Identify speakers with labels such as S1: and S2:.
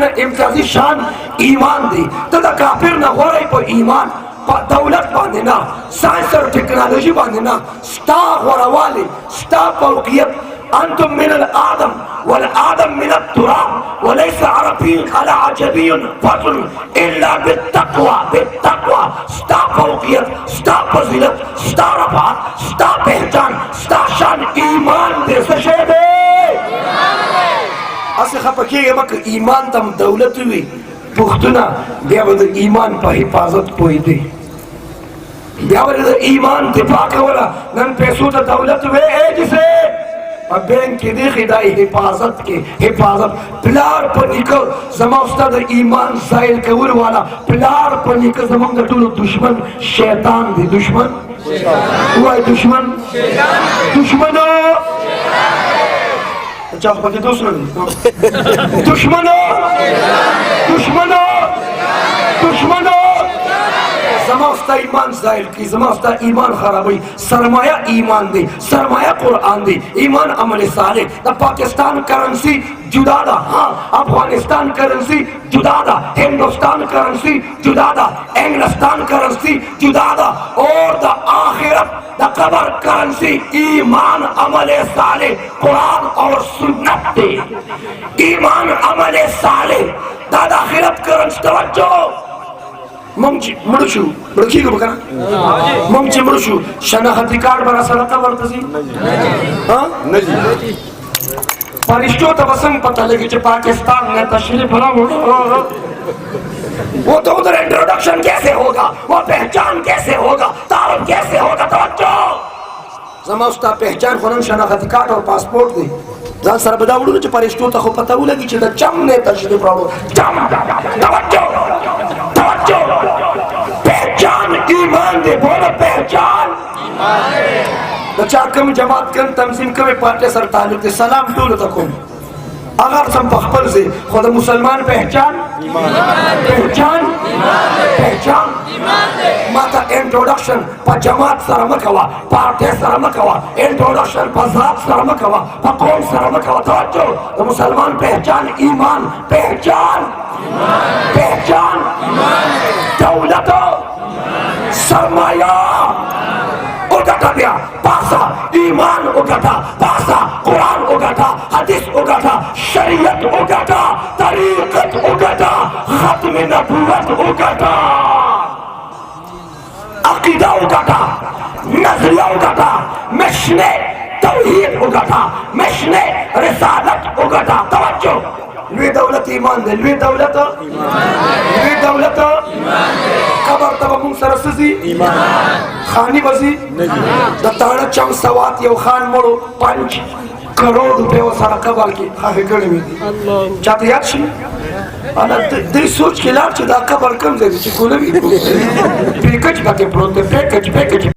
S1: न इम्तियाजी शान ईमान दी तो दा काफिर न हो रही पर ईमान दौलत बांधे ना साइंस और टेक्नोलॉजी बांधे ना स्टा वाले स्टा फौकियत अंतुम मिनल आदम वल आदम मिनल तुराब वलैसा अरबी अला अजबीन फजल इल्ला बित्तक़वा स्टा फौकियत स्टा फजीलत स्टा रफ़ात स्टा पहचान स्टा शान ईमान दे सशेदे असे खपके मक ईमान तम दौलत हुई पुख्तना बेवद ईमान पर हिफाजत कोई दे बेवद ईमान दिफा कवला नन पैसों तो दौलत वे है जिसे अब बैंक की दे खिदाई हिफाजत के हिफाजत प्लार पर निकल जमा उस्ताद ईमान जाहिल कवर वाला प्लार पर निकल जमा का टूल दुश्मन शैतान दे दुश्मन हुआ है दुश्मन दुश्मनो चाह पके दुश्मन दुश्मनो दुश्मनो दुश्मनो ज़मास्ता ईमान ज़ाहिल की ज़मास्ता ईमान खराब हुई सरमाया ईमान दे सरमाया कुरान दे ईमान अमल साले द पाकिस्तान करेंसी जुदा दा हाँ अफगानिस्तान करेंसी जुदा दा हिंदुस्तान करेंसी जुदा दा इंग्लिस्तान करेंसी जुदा दा और द आखिरत द कबर करेंसी ईमान अमल साले कुरान और सुन्नत दे ईमान अमल साले दादा आखिरत करेंसी तवज्जो मंची मुड़शु मुड़की को बकरा मंची मुड़शु शनाख्ती कार्ड बना सड़का वर्तसी हाँ नहीं परिश्चो तबसम पता लगी कि पाकिस्तान ने तशरीफ ला वो तो उधर इंट्रोडक्शन कैसे होगा वो पहचान कैसे होगा तारुफ कैसे होगा तवज्जो ज़मास्ता पहचान खुनन शनाख्ती कार्ड और पासपोर्ट दे जान सर बदावड़ू ने परिश्चो तक पता वो लगी कि चम ने तशरीफ ला चम तवज्जो तवज्जो पहचान ईमान दे बोलो पहचान ईमान दे बच्चा कम जमात कम तंजीम कम पार्टी सर ताल्लुक दे सलाम टूल तकुम अगर सम बखपल से खुद मुसलमान पहचान पहचान पहचान माता इंट्रोडक्शन पर जमात सरमकवा पार्टी सरमकवा इंट्रोडक्शन पर जात सरमकवा पर कौम सरमकवा तवज्जो तो मुसलमान पहचान ईमान पहचान पहचान दौलत सरमाया उगटा दिया पासा ईमान उगटा पासा कुरान उगटा हदीस उगटा शरीयत उगटा तरीक़त उगटा खत्म नबूवत उगटा अकीदा उगटा नज़रिया उगटा मिशने तौहीद उगटा मिशने रिसालत उगटा तवज्जो वे दौलत ईमान दे वे दौलत वे दौलत कबर तब मुंग सरसजी ईमान खानी बसी दताना चम सवात यो खान मोड़ो 5 करोड़ रुपए वो सारा कबर की खाहे गड़े में चाहते याद शी अना दे सोच के लाभ चदा कबर कम दे ची कोले भी पैकेज बाके प्रोते पैकेज